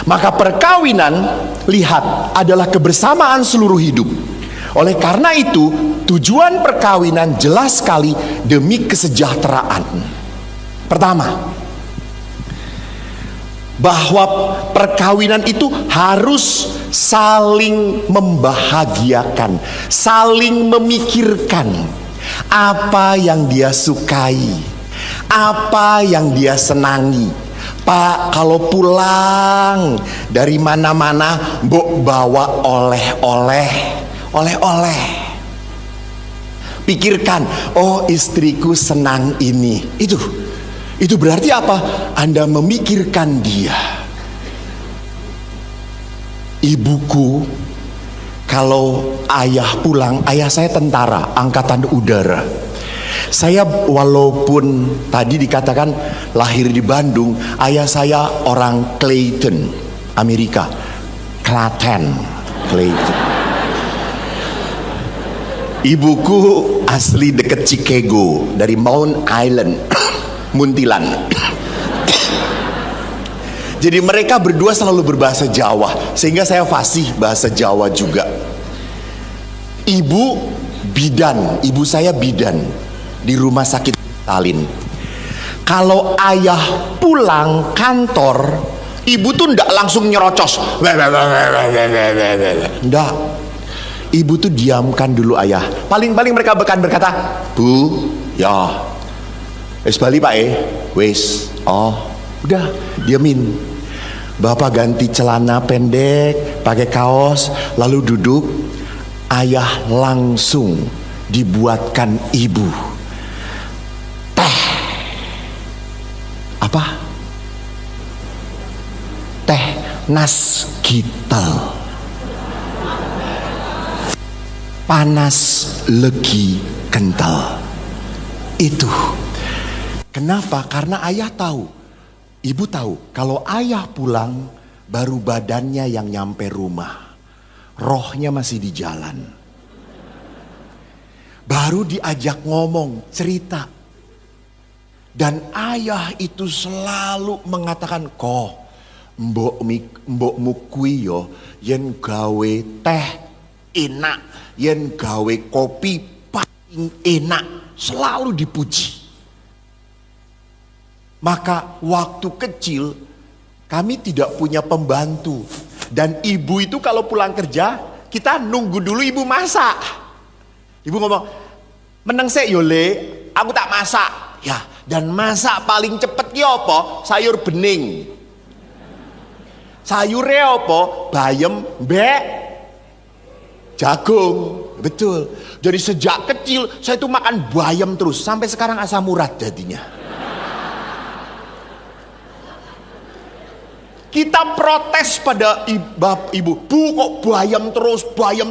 Maka perkawinan, lihat, adalah kebersamaan seluruh hidup. Oleh karena itu, tujuan perkawinan jelas sekali demi kesejahteraan. Pertama, bahwa perkawinan itu harus saling membahagiakan, saling memikirkan apa yang dia sukai, apa yang dia senangi. Pak, kalau pulang dari mana-mana, Mbok bawa oleh-oleh. Pikirkan, oh istriku senang ini. Itu berarti apa? Anda memikirkan dia. Ibuku, kalau ayah pulang, ayah saya tentara angkatan udara. Saya walaupun tadi dikatakan lahir di Bandung, ayah saya orang Clayton, Amerika. Clayton. Ibuku asli dekat Chicago, dari Mount Island, Muntilan. Jadi mereka berdua selalu berbahasa Jawa, sehingga saya fasih bahasa Jawa juga. Ibu saya bidan di rumah sakit Stalin. Kalau ayah pulang kantor, ibu tuh ndak langsung nyerocos. Ndak. Ibu tuh diamkan dulu ayah. Paling-paling mereka berkata, Bu, ya wis bali Pak wis. Oh, udah diamin. Bapak ganti celana pendek, pakai kaos, lalu duduk. Ayah langsung dibuatkan ibu teh nas gitel, panas legi kental. Itu kenapa? Karena ayah tahu, ibu tahu, kalau ayah pulang baru badannya yang nyampe rumah, rohnya masih di jalan. Baru diajak ngomong, cerita. Dan ayah itu selalu mengatakan, kok mbokmu kuwi yo yen gawe teh enak, yen gawe kopi paling enak, selalu dipuji. Maka waktu kecil kami tidak punya pembantu, dan ibu itu kalau pulang kerja kita nunggu dulu ibu masak. Ibu ngomong, meneng sik yo Le, aku tak masak. Ya, dan masak paling cepet ki apa? Sayur bening. Sayurnya apa? Bayem, mbek, jagung. Betul. Jadi sejak kecil saya itu makan bayam terus, sampai sekarang asam urat jadinya. Kita protes pada ibu, Bu kok bayam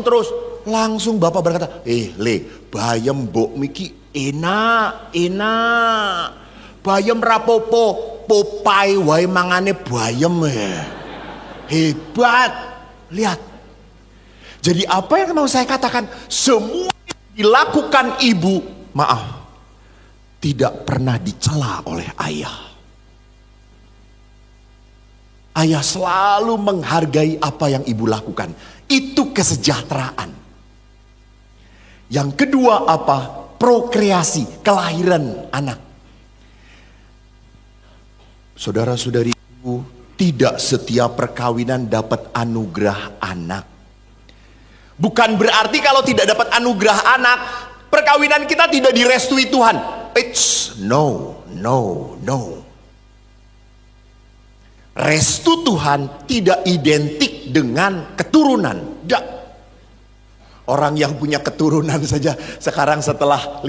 terus. Langsung bapak berkata, Le, bayam mbok miki enak. Bayam rapopo, Popeye wae mangane bayam. Hebat. Lihat. Jadi apa yang mau saya katakan, semua dilakukan ibu, maaf, tidak pernah dicela oleh ayah. Ayah selalu menghargai apa yang ibu lakukan. Itu kesejahteraan. Yang kedua apa? Prokreasi, kelahiran anak. Saudara-saudariku, tidak setiap perkawinan dapat anugerah anak. Bukan berarti kalau tidak dapat anugerah anak, perkawinan kita tidak direstui Tuhan. It's no. Restu Tuhan tidak identik dengan keturunan. Tidak. Orang yang punya keturunan saja sekarang setelah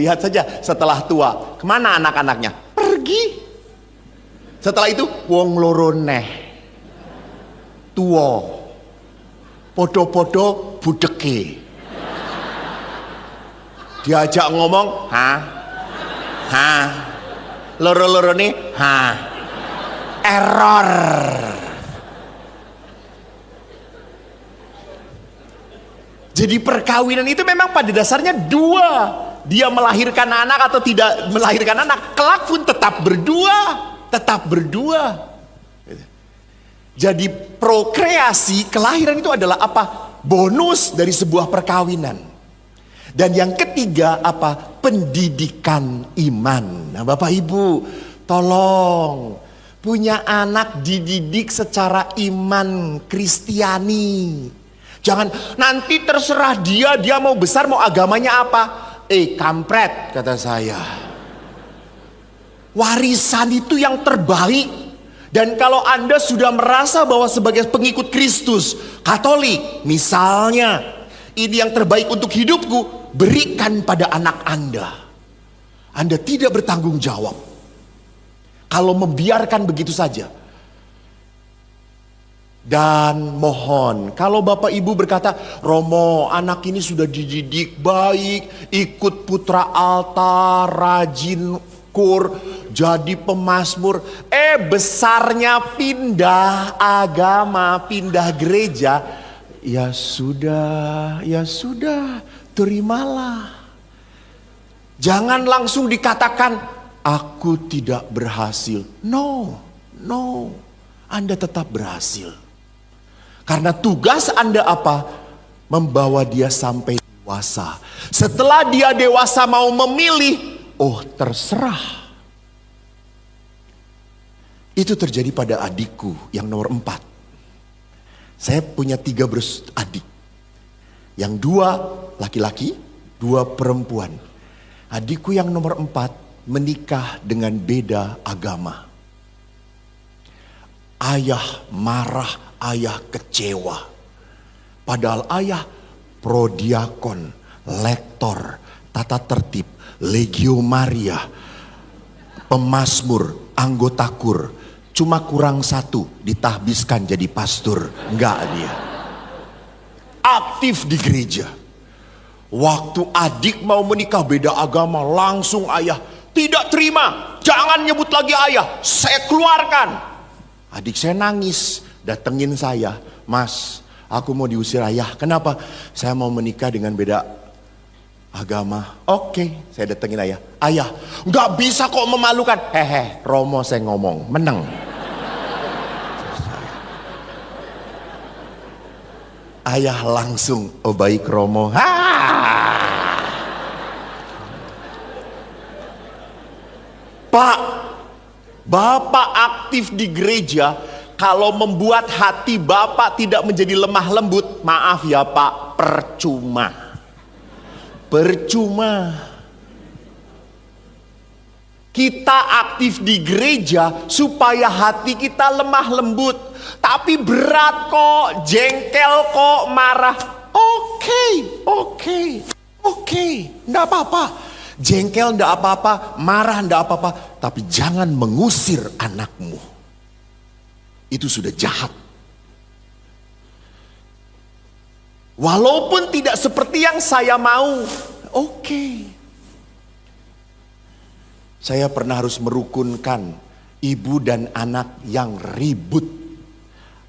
tua, kemana anak-anaknya? Pergi. Setelah itu wong loro neh tuwa podo-podo budeke, diajak ngomong loro-loro nih error. Jadi perkawinan itu memang pada dasarnya dua. Dia melahirkan anak atau tidak melahirkan anak, kelak pun tetap berdua. Jadi prokreasi, kelahiran itu adalah apa? Bonus dari sebuah perkawinan. Dan yang ketiga apa? Pendidikan iman. Nah Bapak Ibu, tolong punya anak dididik secara iman Kristiani. Jangan nanti terserah dia mau besar mau agamanya apa. Kampret kata saya. Warisan itu yang terbaik. Dan kalau Anda sudah merasa bahwa sebagai pengikut Kristus, Katolik misalnya, ini yang terbaik untuk hidupku, berikan pada anak Anda. Anda tidak bertanggung jawab kalau membiarkan begitu saja. Dan mohon, kalau Bapak Ibu berkata, Romo anak ini sudah dididik baik, ikut putra altar, rajin kur, jadi pemasmur, besarnya pindah agama, pindah gereja, ya sudah, terimalah. Jangan langsung dikatakan, aku tidak berhasil. No, Anda tetap berhasil. Karena tugas Anda apa? Membawa dia sampai dewasa. Setelah dia dewasa mau memilih, terserah. Itu terjadi pada adikku yang nomor 4. Saya punya 3 adik. Yang 2 laki-laki, 2 perempuan. Adikku yang nomor 4 menikah dengan beda agama. Ayah marah, ayah kecewa. Padahal ayah prodiakon, lektor, tata tertib, Legio Maria, pemasmur, anggota kur. Cuma kurang 1 ditahbiskan jadi pastor. Enggak dia. Aktif di gereja. Waktu adik mau menikah beda agama, langsung ayah tidak terima. Jangan nyebut lagi ayah, saya keluarkan. Adik saya nangis, datengin saya. Mas, aku mau diusir ayah. Kenapa? Saya mau menikah dengan beda agama. Oke, saya datengin ayah. Ayah, nggak bisa kok memalukan. Romo saya ngomong, menang. Ayah langsung, oh baik Romo. Pak, Bapak aktif di gereja, kalau membuat hati Bapak tidak menjadi lemah lembut, maaf ya Pak, percuma. Kita aktif di gereja supaya hati kita lemah lembut. Tapi berat kok, jengkel kok, marah. Oke, enggak apa-apa. Jengkel enggak apa-apa, marah enggak apa-apa. Tapi jangan mengusir anakmu. Itu sudah jahat. Walaupun tidak seperti yang saya mau. Oke. Saya pernah harus merukunkan ibu dan anak yang ribut.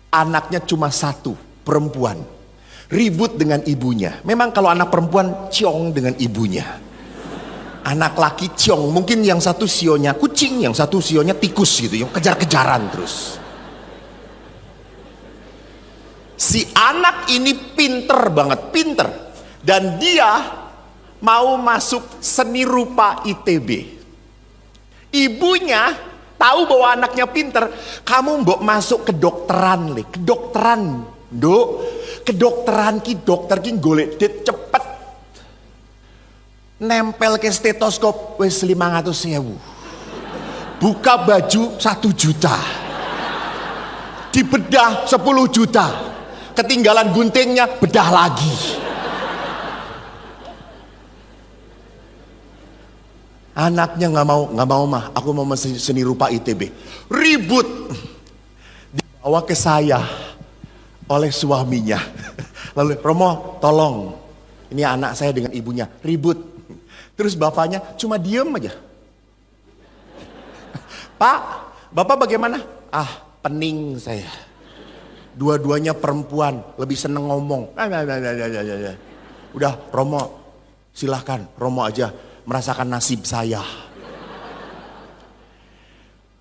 Anaknya cuma 1, perempuan. Ribut dengan ibunya. Memang kalau anak perempuan ciong dengan ibunya. Anak laki ciong. Mungkin yang satu sionya kucing, yang satu sionya tikus gitu. Yang kejar-kejaran terus. Si anak ini pinter banget, pinter. Dan dia mau masuk seni rupa ITB. Ibunya tahu bahwa anaknya pinter, kamu mbok masuk kedokteran le, kedokteran, Nduk. Kedokteran ki dokter ki golek dit cepet. Nempel ke stetoskop wis 500.000. Buka baju 1 juta. Dibedah 10 juta. Ketinggalan guntingnya, bedah lagi. Anaknya nggak mau mah, aku mau seni rupa ITB. Ribut, dibawa ke saya oleh suaminya. Lalu Romo, tolong, ini anak saya dengan ibunya ribut. Terus bapaknya cuma diem aja. Pak, bapak bagaimana? Pening saya. Dua-duanya perempuan, lebih seneng ngomong. Udah, Romo, silahkan, Romo aja merasakan nasib saya.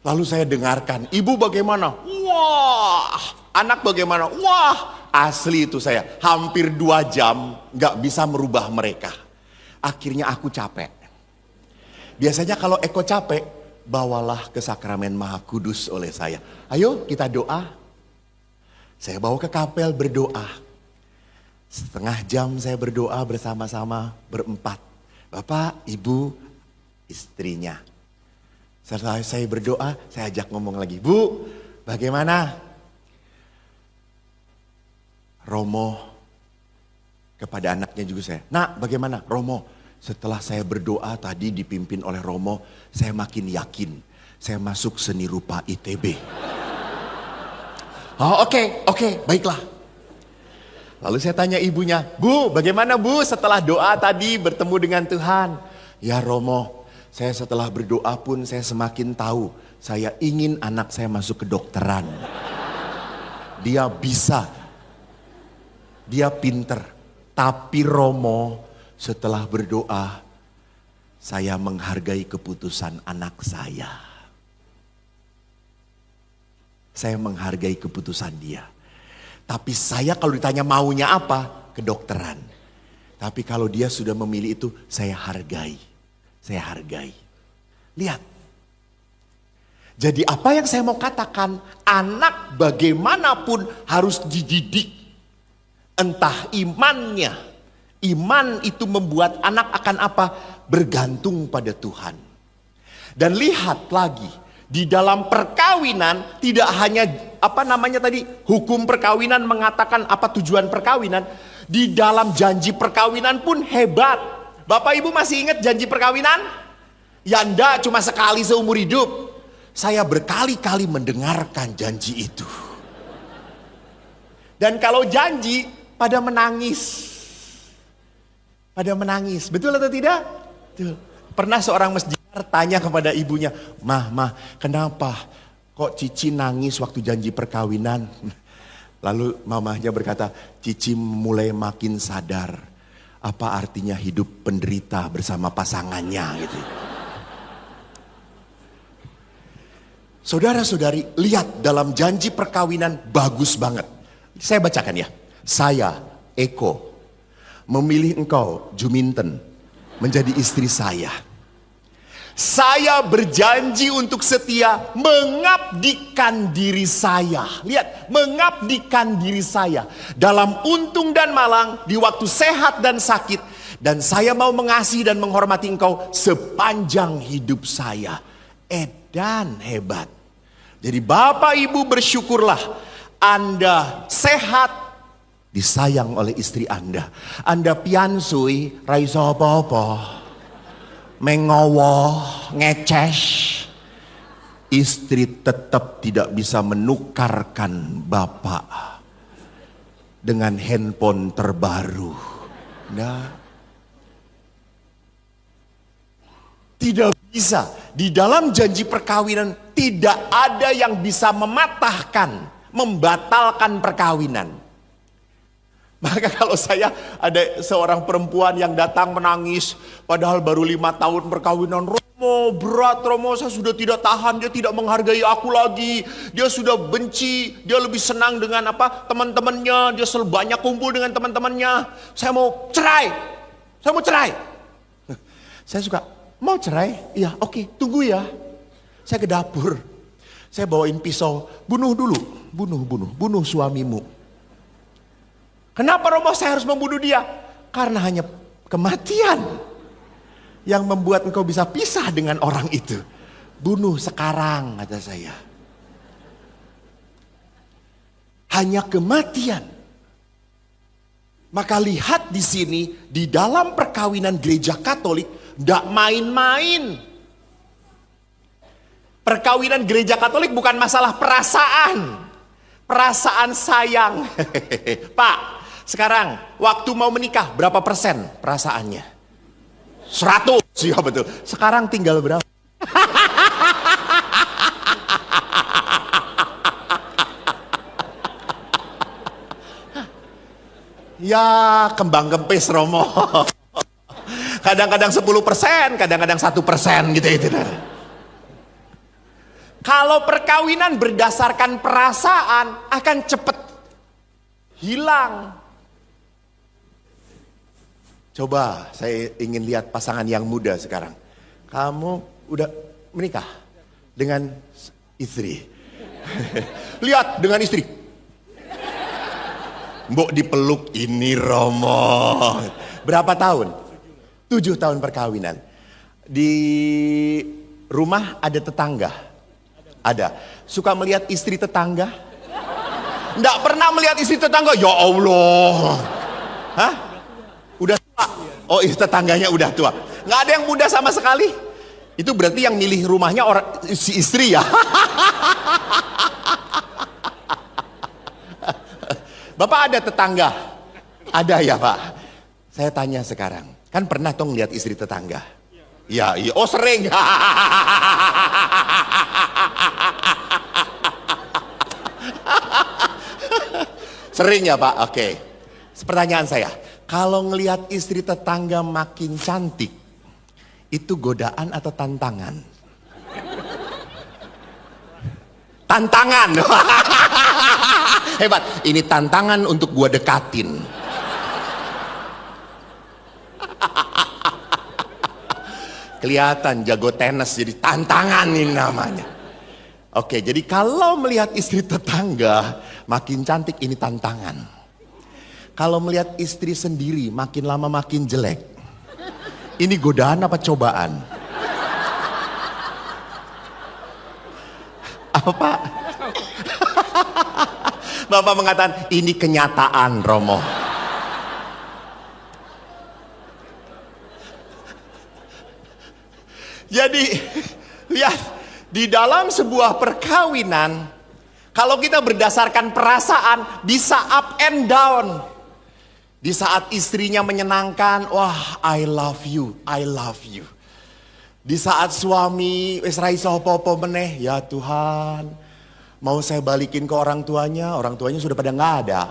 Lalu saya dengarkan, ibu bagaimana? Wah, anak bagaimana? Wah, asli itu saya hampir 2 jam gak bisa merubah mereka. Akhirnya aku capek. Biasanya kalau Eko capek, bawalah ke sakramen Maha Kudus oleh saya. Ayo kita doa. Saya bawa ke kapel berdoa. Setengah jam saya berdoa bersama-sama berempat. Bapak, Ibu, istrinya. Setelah saya berdoa, saya ajak ngomong lagi. Bu, bagaimana? Romo, kepada anaknya juga saya. Nak, bagaimana? Romo, setelah saya berdoa tadi dipimpin oleh Romo, saya makin yakin. Saya masuk seni rupa ITB. Oh oke, baiklah. Lalu saya tanya ibunya, Bu, bagaimana Bu setelah doa tadi bertemu dengan Tuhan? Ya Romo, saya setelah berdoa pun saya semakin tahu saya ingin anak saya masuk kedokteran. Dia bisa, dia pinter. Tapi Romo, setelah berdoa saya menghargai keputusan anak saya. Saya menghargai keputusan dia. Tapi saya kalau ditanya maunya apa? Kedokteran. Tapi kalau dia sudah memilih itu, saya hargai. Saya hargai. Lihat. Jadi apa yang saya mau katakan, anak bagaimanapun harus dididik. Entah imannya. Iman itu membuat anak akan apa? Bergantung pada Tuhan. Dan lihat lagi, di dalam perkawinan tidak hanya hukum perkawinan mengatakan apa tujuan perkawinan. Di dalam janji perkawinan pun hebat. Bapak Ibu masih ingat janji perkawinan? Ya enggak, cuma sekali seumur hidup. Saya berkali-kali mendengarkan janji itu. Dan kalau janji pada menangis. Pada menangis, betul atau tidak? Betul. Pernah seorang masjidar tanya kepada ibunya, Mah, kenapa kok Cici nangis waktu janji perkawinan? Lalu mamahnya berkata, Cici mulai makin sadar apa artinya hidup penderita bersama pasangannya gitu. Saudara-saudari, lihat dalam janji perkawinan bagus banget. Saya bacakan ya. Saya, Eko, memilih engkau, Juminten, menjadi istri saya. Saya berjanji untuk setia mengabdikan diri saya. Lihat, mengabdikan diri saya dalam untung dan malang, di waktu sehat dan sakit. Dan saya mau mengasihi dan menghormati engkau sepanjang hidup saya. Edan hebat. Jadi Bapak Ibu bersyukurlah Anda sehat, disayang oleh istri Anda. Anda piansui, raiso apa-apa. Mengowo, ngeces. Istri tetap tidak bisa menukarkan Bapak dengan handphone terbaru. Nah, tidak bisa. Di dalam janji perkawinan tidak ada yang bisa mematahkan, membatalkan perkawinan. Maka kalau saya ada seorang perempuan yang datang menangis, padahal baru 5 tahun perkawinan, Romo berat, Romo saya sudah tidak tahan, dia tidak menghargai aku lagi, dia sudah benci, dia lebih senang dengan teman-temannya, dia selalu banyak kumpul dengan teman-temannya, saya mau cerai. Saya suka, mau cerai? Iya, oke, tunggu ya. Saya ke dapur, saya bawain pisau, bunuh dulu, bunuh suamimu. Kenapa Romo saya harus membunuh dia? Karena hanya kematian yang membuat engkau bisa pisah dengan orang itu. Bunuh sekarang, kata saya. Hanya kematian. Maka lihat di sini, di dalam perkawinan gereja Katolik, tidak main-main. Perkawinan gereja Katolik bukan masalah perasaan. Perasaan sayang. Pak, sekarang waktu mau menikah berapa persen perasaannya? 100, ya betul. Sekarang tinggal berapa? Ya kembang kempis Romo. Kadang-kadang 10%, kadang-kadang 1% gitu. Kalau perkawinan berdasarkan perasaan akan cepat hilang. Coba saya ingin lihat pasangan yang muda sekarang. Kamu udah menikah dengan istri. Lihat dengan istri. Mbok dipeluk, ini Romo. Berapa tahun? 7 tahun perkawinan. Di rumah ada tetangga? Ada. Suka melihat istri tetangga? Nggak pernah melihat istri tetangga? Ya Allah. Hah? Udah tua? Oh, tetangganya udah tua. Nggak ada yang muda sama sekali. Itu berarti yang milih rumahnya si istri ya. Bapak ada tetangga? Ada ya Pak? Saya tanya sekarang. Kan pernah toh ngeliat istri tetangga? Ya, iya. Oh sering. Sering ya Pak? Oke. Pertanyaan saya. Kalau ngelihat istri tetangga makin cantik, itu godaan atau tantangan? Tantangan. Hebat, ini tantangan untuk gua dekatin. Kelihatan jago tenis, jadi tantangan ini namanya. Oke, jadi kalau melihat istri tetangga makin cantik, ini tantangan. Kalau melihat istri sendiri makin lama makin jelek, ini godaan apa cobaan? Apa Pak? Bapak mengatakan ini kenyataan Romo. Jadi lihat, di dalam sebuah perkawinan, kalau kita berdasarkan perasaan bisa up and down. Di saat istrinya menyenangkan, wah I love you, I love you. Di saat suami wis ra iso apa-apa meneh, ya Tuhan, mau saya balikin ke orang tuanya sudah pada nggak ada.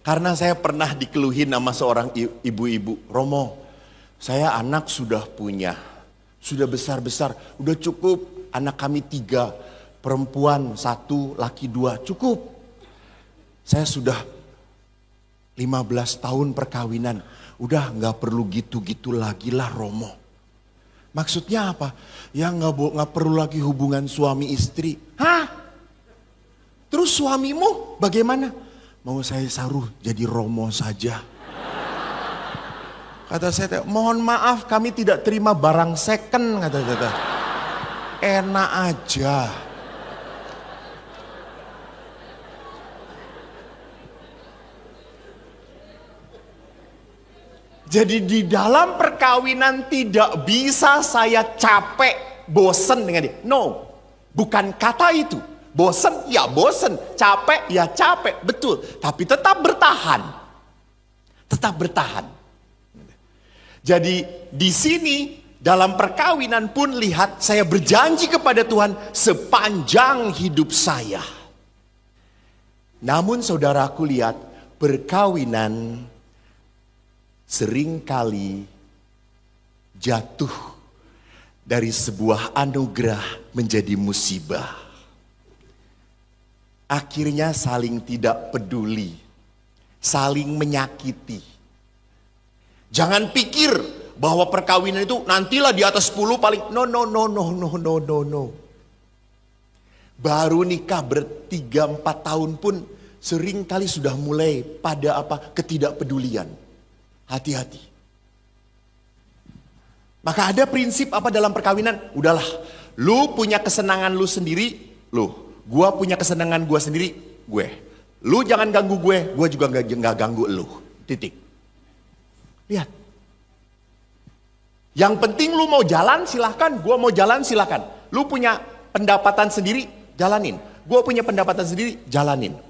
Karena saya pernah dikeluhin sama seorang ibu-ibu, Romo, saya anak sudah punya, sudah besar-besar, udah cukup, anak kami 3, perempuan 1, laki 2, cukup. Saya sudah 15 tahun perkawinan, udah nggak perlu gitu-gitu lagi lah Romo. Maksudnya apa? Ya nggak perlu lagi hubungan suami istri. Hah? Terus suamimu bagaimana? Mau saya saruh jadi Romo saja. Kata saya, mohon maaf kami tidak terima barang second, kata. Enak aja. Jadi di dalam perkawinan tidak bisa saya capek, bosen dengan dia. No, bukan kata itu. Bosen, ya bosen. Capek, ya capek. Betul. Tapi tetap bertahan. Tetap bertahan. Jadi di sini dalam perkawinan pun lihat, saya berjanji kepada Tuhan sepanjang hidup saya. Namun saudaraku lihat, perkawinan seringkali jatuh dari sebuah anugerah menjadi musibah. Akhirnya saling tidak peduli, saling menyakiti. Jangan pikir bahwa perkawinan itu nantilah di atas 10 paling no. Baru nikah 3-4 tahun pun seringkali sudah mulai pada ketidakpedulian. Hati-hati. Maka ada prinsip dalam perkawinan? Udahlah, lu punya kesenangan lu sendiri, gua punya kesenangan gua sendiri, gue. Lu jangan ganggu gue juga nggak ganggu lu. Titik. Lihat. Yang penting lu mau jalan silahkan, gua mau jalan silahkan. Lu punya pendapatan sendiri, jalanin. Gua punya pendapatan sendiri, jalanin.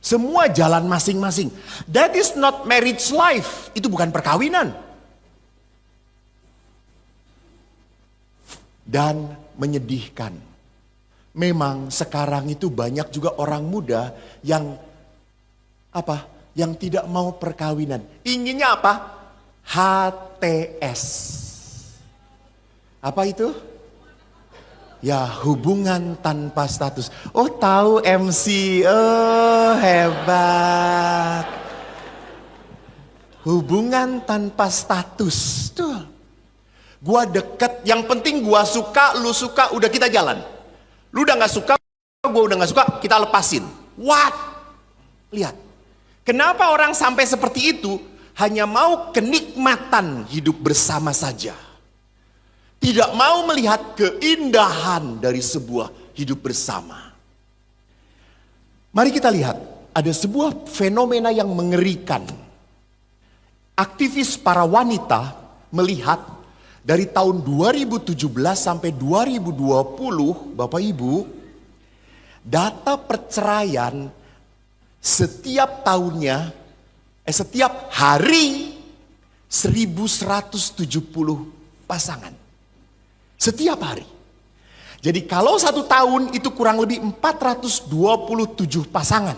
Semua jalan masing-masing. That is not marriage life. Itu bukan perkawinan. Dan menyedihkan. Memang sekarang itu banyak juga orang muda yang yang tidak mau perkawinan. Inginnya apa? HTS. Apa itu? Ya, hubungan tanpa status. Oh, tahu MC. Oh, hebat. Hubungan tanpa status. Tuh. Gua deket, yang penting gua suka, lu suka, udah kita jalan. Lu udah gak suka, gua udah gak suka, kita lepasin. What? Lihat. Kenapa orang sampai seperti itu? Hanya mau kenikmatan hidup bersama saja. Tidak mau melihat keindahan dari sebuah hidup bersama. Mari kita lihat, ada sebuah fenomena yang mengerikan. Aktivis para wanita melihat dari tahun 2017 sampai 2020, Bapak Ibu, data perceraian setiap tahunnya, setiap hari 1170 pasangan. Setiap hari. Jadi kalau satu tahun itu kurang lebih 427 pasangan.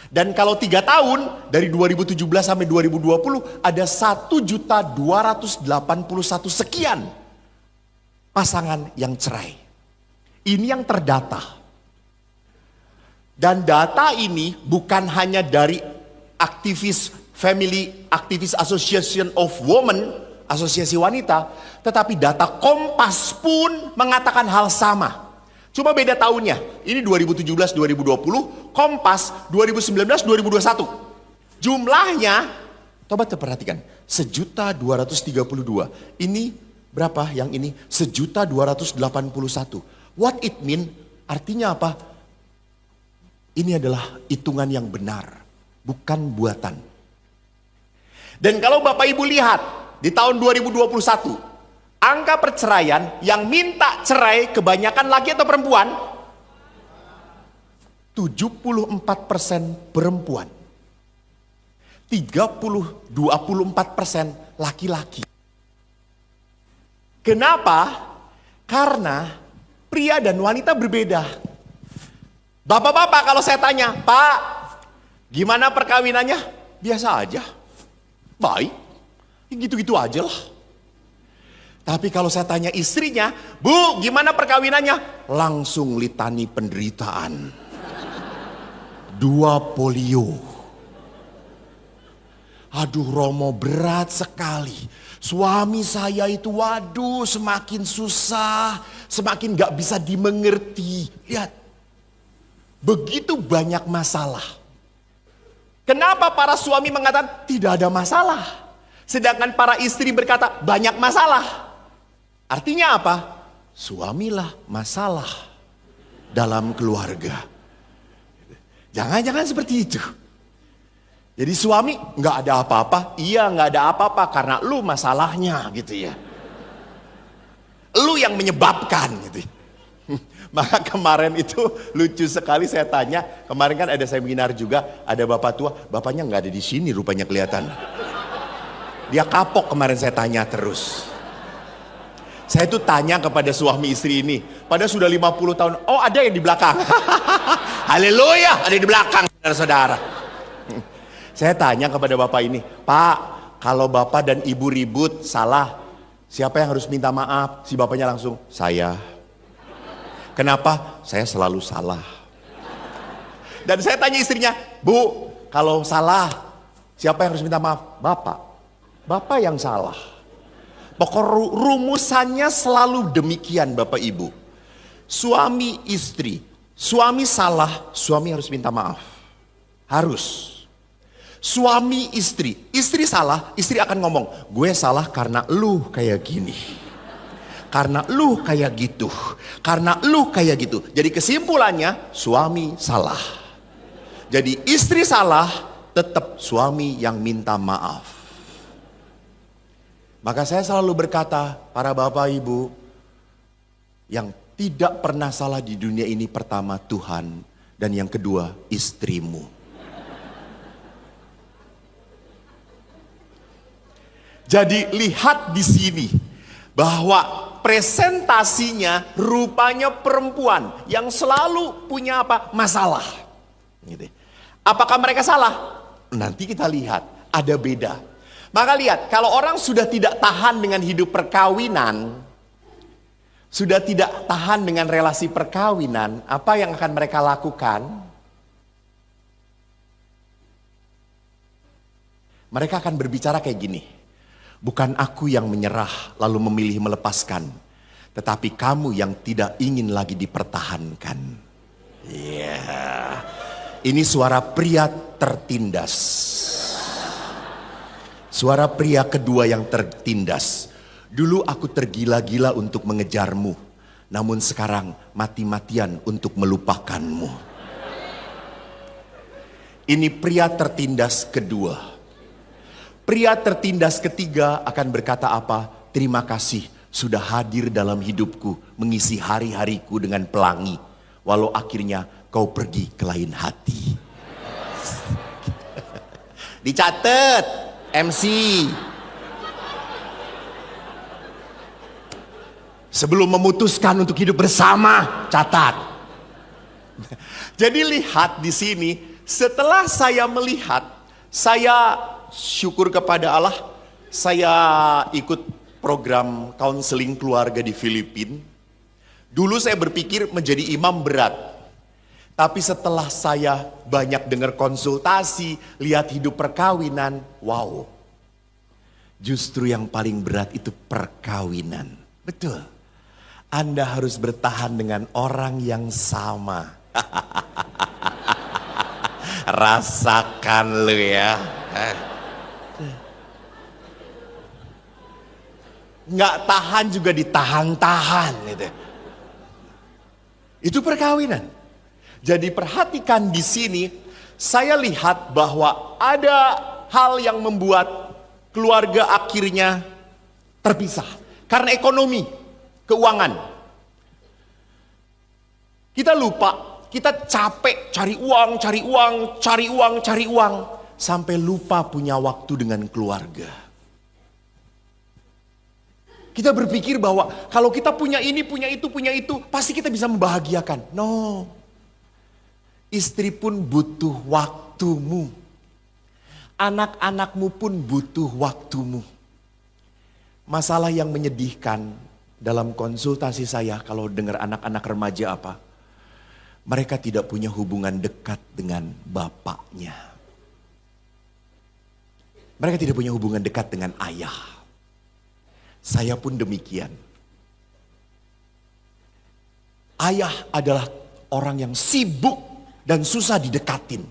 Dan kalau 3 tahun dari 2017 sampai 2020 ada 1.281 sekian pasangan yang cerai. Ini yang terdata. Dan data ini bukan hanya dari aktivis Family Activist Association of Women, asosiasi wanita, tetapi data Kompas pun mengatakan hal sama. Cuma beda tahunnya. Ini 2017-2020, Kompas 2019-2021. Jumlahnya, coba perhatikan, 1.232. Ini berapa yang ini? 1.281. What it mean? Artinya apa? Ini adalah hitungan yang benar, bukan buatan. Dan kalau Bapak Ibu lihat, di tahun 2021, angka perceraian yang minta cerai kebanyakan laki atau perempuan? 74% perempuan. 24% laki-laki. Kenapa? Karena pria dan wanita berbeda. Bapak-bapak kalau saya tanya, Pak, gimana perkawinannya? Biasa aja. Baik. Gitu-gitu aja lah. Tapi kalau saya tanya istrinya, Bu, gimana perkawinannya? Langsung litani penderitaan. 2 polio. Aduh, Romo, berat sekali. Suami saya itu, waduh, semakin susah, semakin gak bisa dimengerti. Lihat, begitu banyak masalah. Kenapa para suami mengatakan tidak ada masalah? Sedangkan para istri berkata banyak masalah. Artinya apa? Suamilah masalah dalam keluarga. Jangan-jangan seperti itu. Jadi suami nggak ada apa-apa. Iya, nggak ada apa-apa karena lu masalahnya gitu ya. Lu yang menyebabkan gitu. Maka kemarin itu lucu sekali, saya tanya. Kemarin kan ada seminar juga, ada bapak tua. Bapaknya nggak ada di sini rupanya kelihatan. Dia kapok kemarin, saya tanya terus. Saya tuh tanya kepada suami istri ini. Pada sudah 50 tahun. Oh, ada yang di belakang. Haleluya, ada di belakang saudara-saudara. Saya tanya kepada bapak ini. Pak, kalau bapak dan ibu ribut salah, siapa yang harus minta maaf? Si bapaknya langsung, saya. Kenapa? Saya selalu salah. Dan saya tanya istrinya, Bu, kalau salah, siapa yang harus minta maaf? Bapak. Bapak yang salah. Pokok rumusannya selalu demikian Bapak Ibu. Suami istri. Suami salah, suami harus minta maaf. Harus. Suami istri. Istri salah, istri akan ngomong, gue salah karena lu kayak gini. Karena lu kayak gitu. Karena lu kayak gitu. Jadi kesimpulannya, suami salah. Jadi istri salah, tetap suami yang minta maaf. Maka saya selalu berkata, para bapak ibu, yang tidak pernah salah di dunia ini, pertama Tuhan, dan yang kedua istrimu. Jadi lihat di sini, bahwa presentasinya rupanya perempuan yang selalu punya apa? Masalah. Gitu. Apakah mereka salah? Nanti kita lihat, ada beda. Maka lihat, kalau orang sudah tidak tahan dengan hidup perkawinan, sudah tidak tahan dengan relasi perkawinan, apa yang akan mereka lakukan? Mereka akan berbicara kayak gini. Bukan aku yang menyerah lalu memilih melepaskan, tetapi kamu yang tidak ingin lagi dipertahankan. Ini suara pria tertindas. Suara pria kedua yang tertindas. Dulu aku tergila-gila untuk mengejarmu, namun sekarang mati-matian untuk melupakanmu. Ini pria tertindas kedua. Pria tertindas ketiga akan berkata apa? Terima kasih sudah hadir dalam hidupku, mengisi hari-hariku dengan pelangi, walau akhirnya kau pergi ke lain hati. Dicatat, MC. Sebelum memutuskan untuk hidup bersama, catat. Jadi lihat di sini, setelah saya melihat, saya syukur kepada Allah, saya ikut program counseling keluarga di Filipina. Dulu saya berpikir menjadi imam berat. Tapi setelah saya banyak dengar konsultasi, lihat hidup perkawinan, wow. Justru yang paling berat itu perkawinan. Betul. Anda harus bertahan dengan orang yang sama. Rasakan lu ya. Nggak tahan juga ditahan-tahan gitu. Itu perkawinan. Jadi perhatikan di sini, saya lihat bahwa ada hal yang membuat keluarga akhirnya terpisah karena ekonomi, keuangan. Kita lupa, kita capek cari uang sampai lupa punya waktu dengan keluarga. Kita berpikir bahwa kalau kita punya ini, punya itu, pasti kita bisa membahagiakan. No. Istri pun butuh waktumu. Anak-anakmu pun butuh waktumu. Masalah yang menyedihkan dalam konsultasi saya kalau dengar anak-anak remaja apa? Mereka tidak punya hubungan dekat dengan bapaknya. Mereka tidak punya hubungan dekat dengan ayah. Saya pun demikian. Ayah adalah orang yang sibuk dan susah didekatin.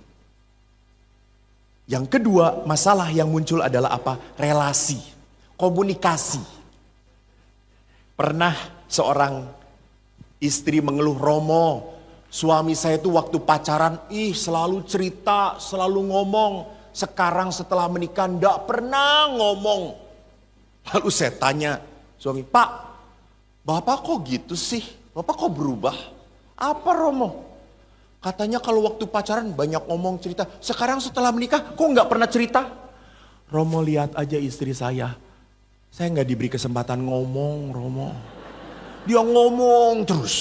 Yang kedua, masalah yang muncul adalah apa? Relasi, komunikasi. Pernah seorang istri mengeluh, Romo, suami saya itu waktu pacaran, selalu cerita, selalu ngomong. Sekarang setelah menikah enggak pernah ngomong. Lalu saya tanya suami, Pak, Bapak kok gitu sih? Bapak kok berubah? Apa Romo? Katanya kalau waktu pacaran banyak ngomong cerita. Sekarang setelah menikah kok nggak pernah cerita? Romo lihat aja istri saya. Saya nggak diberi kesempatan ngomong, Romo. Dia ngomong terus.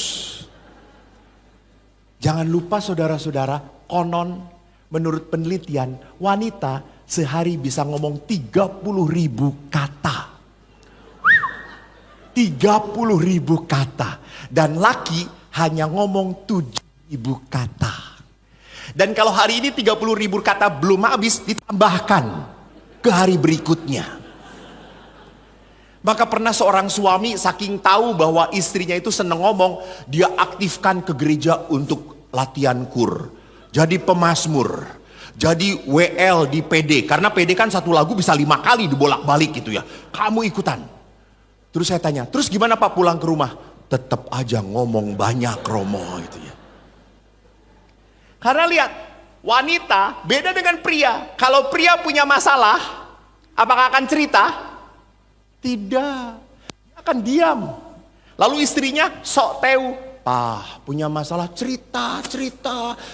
Jangan lupa saudara-saudara, konon menurut penelitian wanita sehari bisa ngomong 30.000 kata. 30.000 kata. Dan laki hanya ngomong 7.000 kata. Dan kalau hari ini 30.000 kata belum habis, ditambahkan ke hari berikutnya. Maka pernah seorang suami saking tahu bahwa istrinya itu seneng ngomong, dia aktifkan ke gereja untuk latihan kur. Jadi pemazmur. Jadi WL di PD. Karena PD kan satu lagu bisa 5 kali dibolak-balik gitu ya. Kamu ikutan. Terus saya tanya, terus gimana Pak pulang ke rumah? Tetap aja ngomong banyak Romo gitu ya. Karena lihat, wanita beda dengan pria. Kalau pria punya masalah, apakah akan cerita? Tidak. Dia akan diam. Lalu istrinya sok tahu. Punya masalah, cerita.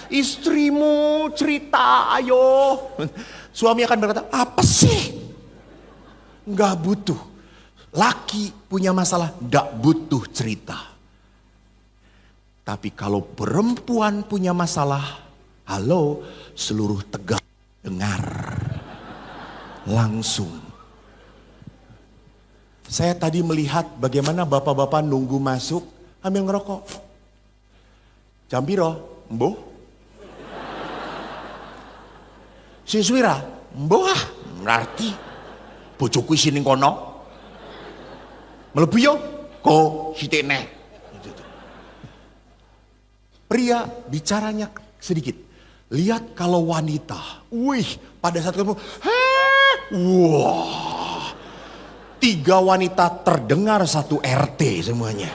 Istrimu cerita, ayo. Suami akan berkata, apa sih? Nggak butuh. Laki punya masalah, nggak butuh cerita. Tapi kalau perempuan punya masalah, halo, seluruh Tegal dengar. Langsung. Saya tadi melihat bagaimana bapak-bapak nunggu masuk ambil ngerokok. Jam piro? Mboh. Siswira? Mboh ah, berarti bojoku sini kono. Mlebu yo ko sitene. Pria bicaranya sedikit. Lihat kalau wanita, wih, pada saat kamu, wah, 3 wanita terdengar satu RT semuanya.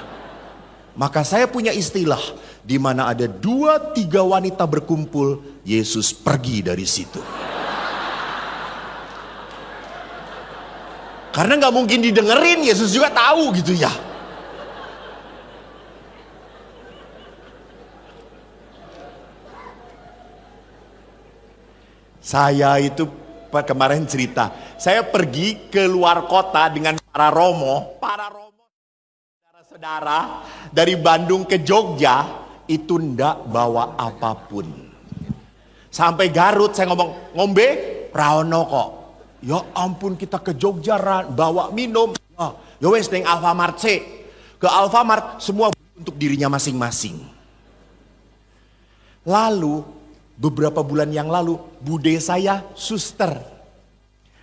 Maka saya punya istilah, di mana ada 2-3 wanita berkumpul, Yesus pergi dari situ. Karena nggak mungkin didengerin, Yesus juga tahu gitu ya. Saya itu kemarin cerita, saya pergi ke luar kota dengan para romo, saudara-saudara dari Bandung ke Jogja, itu ndak bawa apapun. Sampai Garut saya ngomong, ngombe, raono kok. Ya ampun kita ke Jogja bawa minum. Ya wes neng Alfamart C. Ke Alfamart semua untuk dirinya masing-masing. Lalu beberapa bulan yang lalu, bude saya suster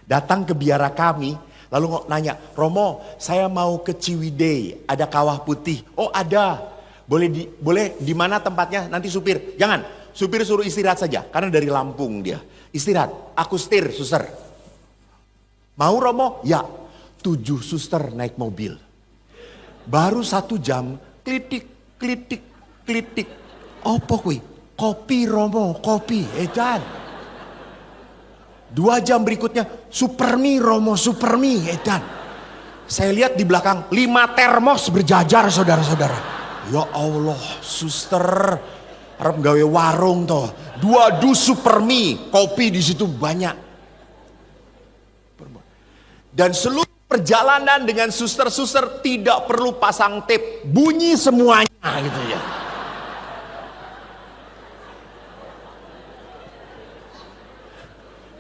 datang ke biara kami, lalu nanya, Romo, saya mau ke Ciwidey, ada kawah putih. Oh ada, boleh di mana tempatnya? Nanti supir, jangan, supir suruh istirahat saja, karena dari Lampung dia. Istirahat, aku setir suster. Mau Romo? Ya, 7 suster naik mobil. Baru 1 jam, klitik, klitik, klitik. Opo kuwi? Kopi Romo, kopi, edan. 2 jam berikutnya, supermi Romo, supermi, edan. Saya lihat di belakang 5 termos berjajar saudara-saudara. Ya Allah, suster, harap gawe warung toh. 2 dus supermi, kopi di situ banyak. Dan seluruh perjalanan dengan suster-suster tidak perlu pasang tape, bunyi semuanya gitu ya.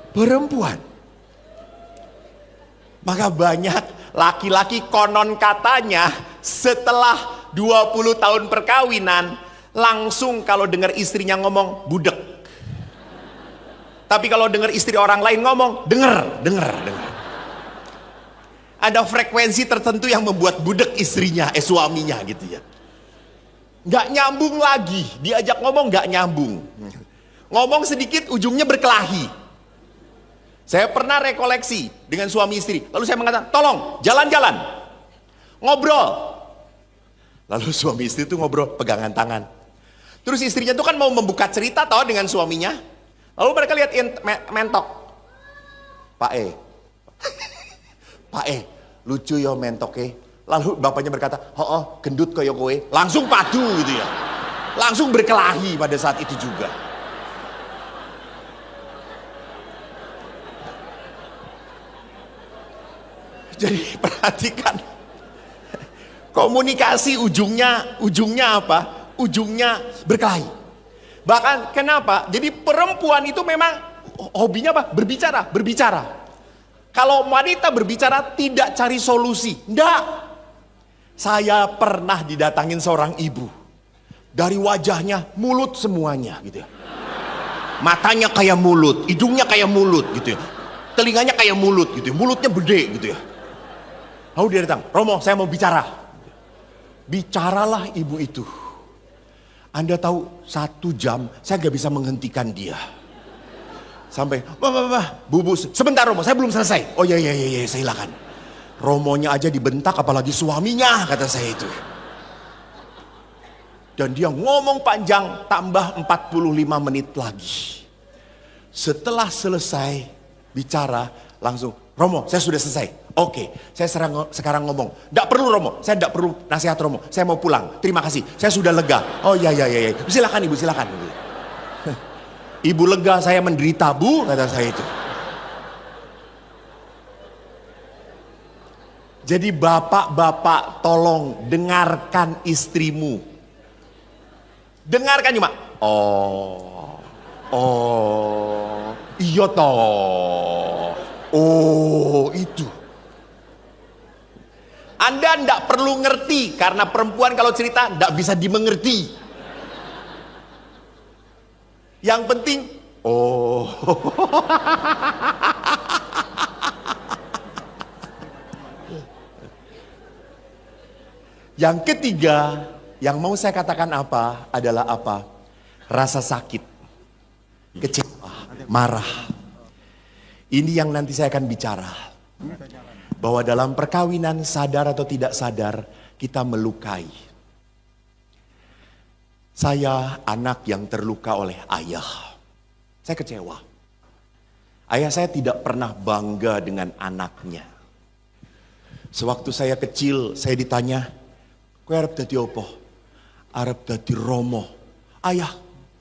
Perempuan. Maka banyak laki-laki konon katanya setelah 20 tahun perkawinan langsung kalau dengar istrinya ngomong budek. Tapi kalau dengar istri orang lain ngomong denger. Ada frekuensi tertentu yang membuat budek istrinya, suaminya gitu ya. Nggak nyambung lagi, diajak ngomong nggak nyambung. Ngomong sedikit ujungnya berkelahi. Saya pernah rekoleksi dengan suami istri. Lalu saya mengatakan, tolong jalan-jalan. Ngobrol. Lalu suami istri itu ngobrol, pegangan tangan. Terus istrinya itu kan mau membuka cerita toh dengan suaminya. Lalu mereka lihat mentok. Pak lucu yo mentoke. Lalu bapaknya berkata, gendut kaya kowe. Langsung padu gitu ya. Langsung berkelahi pada saat itu juga. Jadi perhatikan, komunikasi ujungnya apa? Ujungnya berkelahi. Bahkan kenapa? Jadi perempuan itu memang hobinya apa? Berbicara. Kalau wanita berbicara tidak cari solusi, enggak. Saya pernah didatangin seorang ibu, dari wajahnya mulut semuanya gitu ya. Matanya kayak mulut, hidungnya kayak mulut gitu ya. Telinganya kayak mulut gitu ya, mulutnya gede gitu ya. Lalu dia datang, Romo saya mau bicara. Bicaralah ibu itu. Anda tahu 1 jam saya gak bisa menghentikan dia. Sampai, bu, sebentar Romo saya belum selesai. Oh iya silakan. Romonya aja dibentak apalagi suaminya kata saya itu. Dan dia ngomong panjang tambah 45 menit lagi. Setelah selesai bicara langsung, Romo saya sudah selesai. Oke, saya sekarang ngomong. Nggak perlu Romo, saya nggak perlu nasihat Romo. Saya mau pulang, terima kasih, saya sudah lega. Oh iya, silakan ibu, silakan. Ibu lega, saya menderita bu, kata saya itu. Jadi bapak-bapak tolong dengarkan istrimu. Dengarkan cuma, iya toh. Oh itu. Anda tidak perlu ngerti, karena perempuan kalau cerita tidak bisa dimengerti. Yang penting, oh. Yang ketiga, yang mau saya katakan apa adalah apa? Rasa sakit, kecewa, marah. Ini yang nanti saya akan bicara. Bahwa dalam perkawinan, sadar atau tidak sadar, kita melukai. Saya anak yang terluka oleh ayah. Saya kecewa. Ayah saya tidak pernah bangga dengan anaknya. Sewaktu saya kecil, saya ditanya, kowe arep dadi apa? Arep dadi Romo. Ayah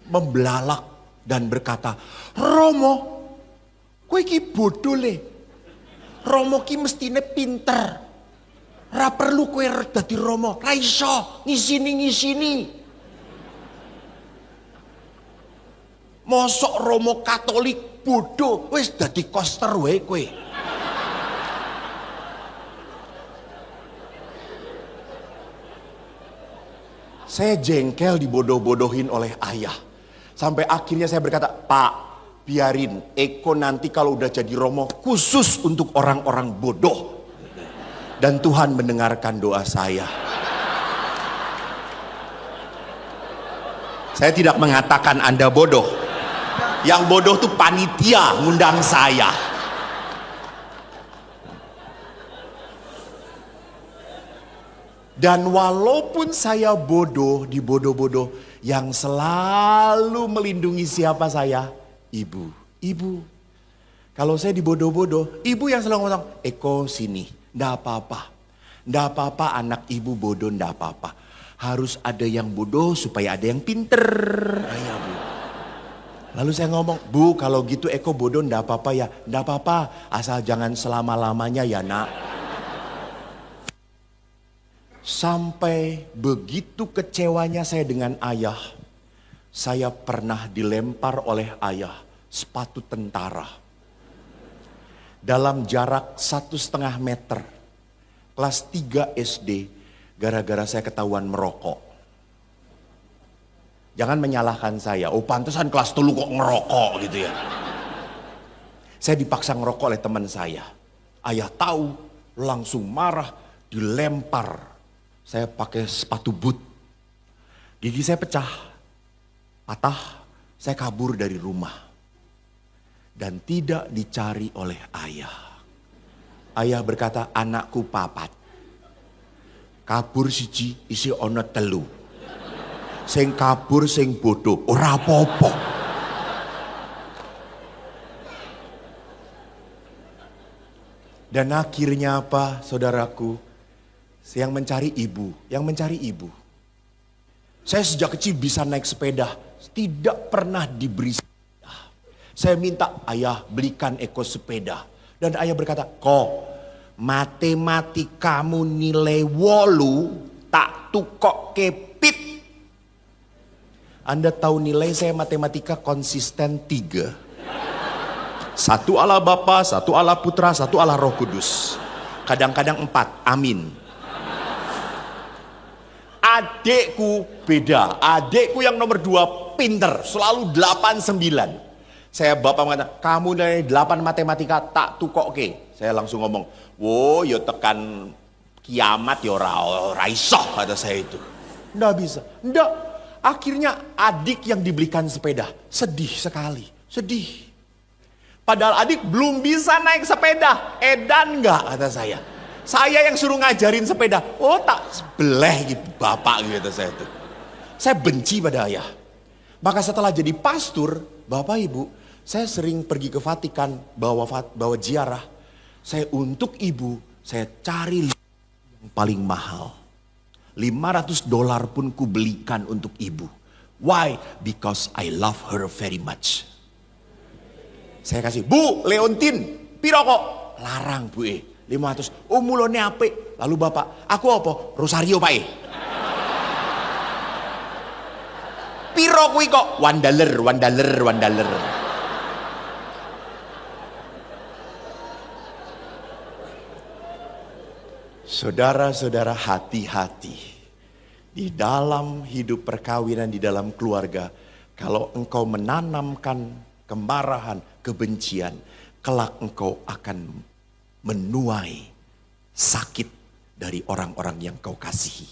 membelalak dan berkata, Romo, kowe iki bodoh le. Romo ki mestine pinter. Ra perlu kowe dadi Romo, ra iso ngisini. Mosok Romo Katolik bodoh, wis dadi koster wae kowe. Saya jengkel dibodoh-bodohin oleh ayah. Sampai akhirnya saya berkata, Pak, biarin Eko nanti kalau udah jadi Romo khusus untuk orang-orang bodoh. Dan Tuhan mendengarkan doa saya. Saya tidak mengatakan Anda bodoh. Yang bodoh tuh panitia ngundang saya. Dan walaupun saya bodoh, dibodoh-bodoh, yang selalu melindungi siapa saya? Ibu. Kalau saya dibodoh-bodoh, ibu yang selalu ngomong, Eko sini, ndak apa-apa. Ndak apa-apa anak ibu bodoh, ndak apa-apa. Harus ada yang bodoh supaya ada yang pinter. Ayah, Bu. Lalu saya ngomong, Bu kalau gitu Eko bodoh ndak apa-apa ya. Ndak apa-apa, asal jangan selama-lamanya ya nak. Sampai begitu kecewanya saya dengan ayah. Saya pernah dilempar oleh ayah sepatu tentara. Dalam jarak 1,5 meter. Kelas 3 SD. Gara-gara saya ketahuan merokok. Jangan menyalahkan saya. Oh pantesan kelas 3 kok ngerokok gitu ya. Saya dipaksa ngerokok oleh teman saya. Ayah tahu, langsung marah, dilempar. Saya pakai sepatu boot. Gigi saya pecah, patah, saya kabur dari rumah. Dan tidak dicari oleh ayah. Ayah berkata, anakku papat. Kabur siji isi ono telu. Sing kabur sing bodoh, ora apa-apa. Dan akhirnya apa, saudaraku? Yang mencari ibu. Saya sejak kecil bisa naik sepeda, tidak pernah diberi sepeda. Saya minta ayah belikan Eko sepeda. Dan ayah berkata, kok matematikamu nilai 8 tak tukok kepit. Anda tahu nilai saya matematika konsisten 3. 1 Allah Bapa, 1 Allah Putra, 1 Allah Roh Kudus. Kadang-kadang 4, amin. Adekku beda, adekku yang nomor 2 pinter, selalu 8-9. Saya bapak mengatakan, kamu dari 8 matematika tak tukok ke. Saya langsung ngomong, wo yo tekan kiamat yo ora iso, kata saya itu. Nggak bisa, nggak. Akhirnya adik yang dibelikan sepeda, sedih sekali, sedih. Padahal adik belum bisa naik sepeda, edan nggak, kata saya. Saya yang suruh ngajarin sepeda. Oh tak beleh gitu bapak gitu saya tuh. Saya benci pada ayah. Maka setelah jadi pastor, bapak ibu, saya sering pergi ke Vatikan bawa ziarah. Saya untuk ibu, saya cari yang paling mahal. $500 pun ku belikan untuk ibu. Why? Because I love her very much. Saya kasih, Bu, Leontin, piro kok? Larang Bu 500. Oh mulone apik. Lalu bapak, aku apa? Rosario Pak Piro kuwi kok? $1. Saudara-saudara, hati-hati. Di dalam hidup perkawinan, di dalam keluarga, kalau engkau menanamkan kemarahan, kebencian, kelak engkau akan menuai sakit dari orang-orang yang kau kasihi.